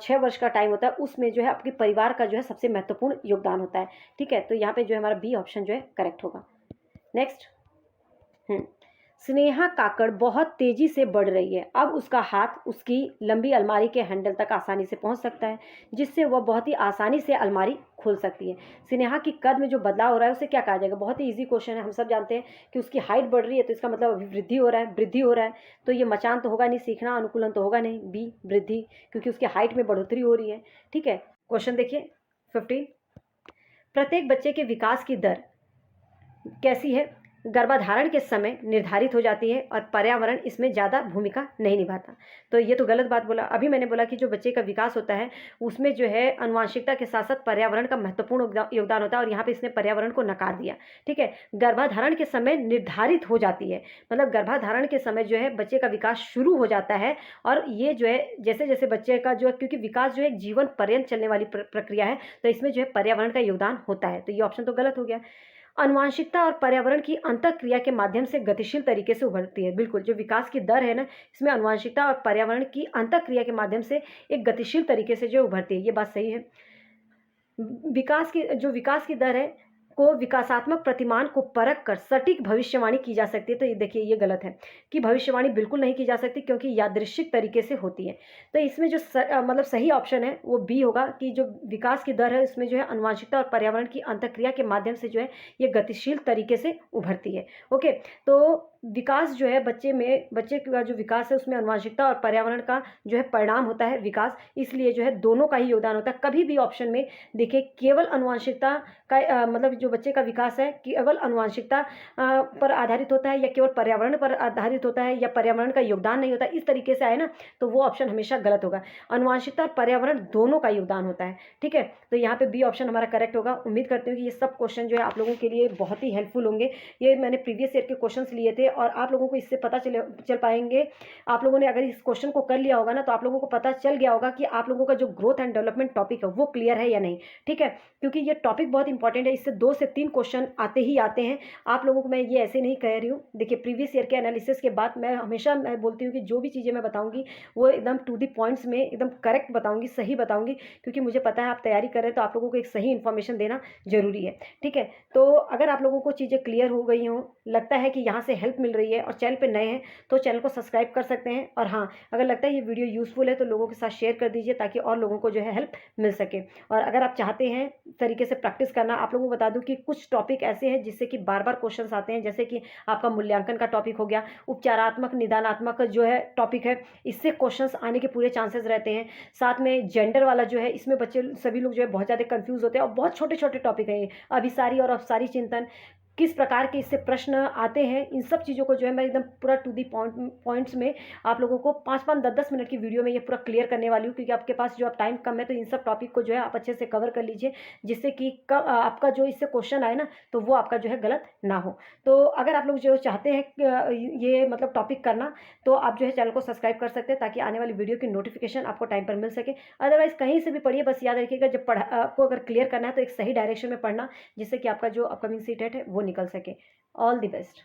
6 वर्ष का टाइम होता है, उसमें जो है आपके परिवार का जो है सबसे महत्वपूर्ण योगदान होता है, ठीक है। तो यहाँ पे जो है हमारा बी ऑप्शन जो है करेक्ट होगा। नेक्स्ट, स्नेहा काकड़ बहुत तेजी से बढ़ रही है। अब उसका हाथ उसकी लंबी अलमारी के हैंडल तक आसानी से पहुंच सकता है, जिससे वह बहुत ही आसानी से अलमारी खोल सकती है। स्नेहा की कद में जो बदलाव हो रहा है उसे क्या कहा जाएगा? बहुत ही इजी क्वेश्चन है। हम सब जानते हैं कि उसकी हाइट बढ़ रही है, तो इसका मतलब वृद्धि हो रहा है, वृद्धि हो रहा है। तो ये मचान तो होगा नहीं, सीखना अनुकूलन तो होगा नहीं, बी वृद्धि, क्योंकि उसकी हाइट में बढ़ोतरी हो रही है, ठीक है। क्वेश्चन देखिए 15, प्रत्येक बच्चे के विकास की दर कैसी है? गर्भाधारण के समय निर्धारित हो जाती है और पर्यावरण इसमें ज़्यादा भूमिका नहीं निभाता। तो ये तो गलत बात बोला। अभी मैंने बोला कि जो बच्चे का विकास होता है उसमें जो है आनुवंशिकता के साथ साथ पर्यावरण का महत्वपूर्ण योगदान होता है, और यहाँ पे इसने पर्यावरण को नकार दिया, ठीक है। गर्भाधारण के समय निर्धारित हो जाती है, मतलब गर्भाधारण के समय जो है बच्चे का विकास शुरू हो जाता है, और ये जो है जैसे जैसे बच्चे का जो है, क्योंकि विकास जो है जीवन पर्यंत चलने वाली प्रक्रिया है, तो इसमें जो है पर्यावरण का योगदान होता है। तो ये ऑप्शन तो गलत हो गया। आनुवंशिकता और पर्यावरण की अंतःक्रिया के माध्यम से गतिशील तरीके से उभरती है। बिल्कुल, जो विकास की दर है ना, इसमें आनुवंशिकता और पर्यावरण की अंतःक्रिया के माध्यम से एक गतिशील तरीके से जो उभरती है, ये बात सही है। विकास की दर है को विकासात्मक प्रतिमान को परख कर सटीक भविष्यवाणी की जा सकती है। तो ये देखिए, ये गलत है कि भविष्यवाणी बिल्कुल नहीं की जा सकती, क्योंकि यादृच्छिक तरीके से होती है। तो इसमें जो मतलब सही ऑप्शन है वो बी होगा, कि जो विकास की दर है उसमें जो है आनुवंशिकता और पर्यावरण की अंतःक्रिया के माध्यम से जो है ये गतिशील तरीके से उभरती है। ओके, तो विकास जो है बच्चे का जो विकास है उसमें आनुवंशिकता और पर्यावरण का जो है परिणाम होता है विकास, इसलिए जो है दोनों का ही योगदान होता है। कभी भी ऑप्शन में देखिए केवल आनुवंशिकता का मतलब जो बच्चे का विकास है केवल आनुवंशिकता पर आधारित होता है या केवल पर्यावरण पर आधारित होता है या पर्यावरण का योगदान नहीं होता, इस तरीके से आए ना, तो वो ऑप्शन हमेशा गलत होगा। आनुवंशिकता और पर्यावरण दोनों का योगदान होता है, ठीक है। तो यहाँ पे बी ऑप्शन हमारा करेक्ट होगा। उम्मीद करती हूँ कि ये सब क्वेश्चन जो है आप लोगों के लिए बहुत ही हेल्पफुल होंगे। ये मैंने प्रीवियस ईयर के क्वेश्चन लिए थे और आप लोगों को इससे पता चल पाएंगे। आप लोगों ने अगर इस क्वेश्चन को कर लिया होगा ना, तो आप लोगों को पता चल गया होगा कि आप लोगों का जो ग्रोथ एंड डेवलपमेंट टॉपिक है वो क्लियर है या नहीं, ठीक है। क्योंकि ये टॉपिक बहुत इंपॉर्टेंट है, इससे 2 से 3 क्वेश्चन आते ही आते हैं। आप लोगों को मैं ये ऐसे नहीं कह रही हूँ। देखिए, प्रीवियस ईयर के एनालिसिस के बाद मैं हमेशा बोलती हूँ कि जो भी चीज़ें मैं बताऊँगी वो एकदम टू द पॉइंट्स में एकदम करेक्ट बताऊँगी, सही बताऊँगी, क्योंकि मुझे पता है आप तैयारी कर रहे हैं, तो आप लोगों को एक सही इन्फॉर्मेशन देना जरूरी है, ठीक है। तो अगर आप लोगों को चीज़ें क्लियर हो गई हों, लगता है कि यहाँ से हेल्प मिल रही है और चैनल पर नए हैं तो चैनल को सब्सक्राइब कर सकते हैं। और हाँ, अगर लगता है ये वीडियो यूज़फुल है तो लोगों के साथ शेयर कर दीजिए, ताकि और लोगों को जो है हेल्प मिल सके। और अगर आप चाहते हैं तरीके से प्रैक्टिस करना, आप लोगों को बता दूं कि कुछ टॉपिक ऐसे हैं जिससे कि बार बार क्वेश्चंस आते हैं, जैसे कि आपका मूल्यांकन का टॉपिक हो गया, उपचारात्मक निदानात्मक जो है टॉपिक है, इससे क्वेश्चंस आने के पूरे चांसेस रहते हैं। साथ में जेंडर वाला जो है, इसमें बच्चे सभी लोग जो है बहुत ज़्यादा कंफ्यूज होते हैं, और बहुत छोटे छोटे टॉपिक है, अभिसारी और अपसारी चिंतन, किस प्रकार के इससे प्रश्न आते हैं, इन सब चीज़ों को जो है मैं एकदम पूरा टू दी पॉइंट्स में आप लोगों को 5-5, 10-10 मिनट की वीडियो में ये पूरा क्लियर करने वाली हूँ, क्योंकि आपके पास जो आप टाइम कम है, तो इन सब टॉपिक को जो है आप अच्छे से कवर कर लीजिए, जिससे कि आपका जो इससे क्वेश्चन आए ना, तो वो आपका जो है गलत ना हो। तो अगर आप लोग जो चाहते हैं ये मतलब टॉपिक करना, तो आप जो है चैनल को सब्सक्राइब कर सकते हैं, ताकि आने वाली वीडियो की नोटिफिकेशन आपको टाइम पर मिल सके। अदरवाइज कहीं से भी पढ़िए, बस याद रखिएगा जब आपको अगर क्लियर करना है तो एक सही डायरेक्शन में पढ़ना, जिससे कि आपका जो अपकमिंग सीटेट है वो निकल सके। All the best.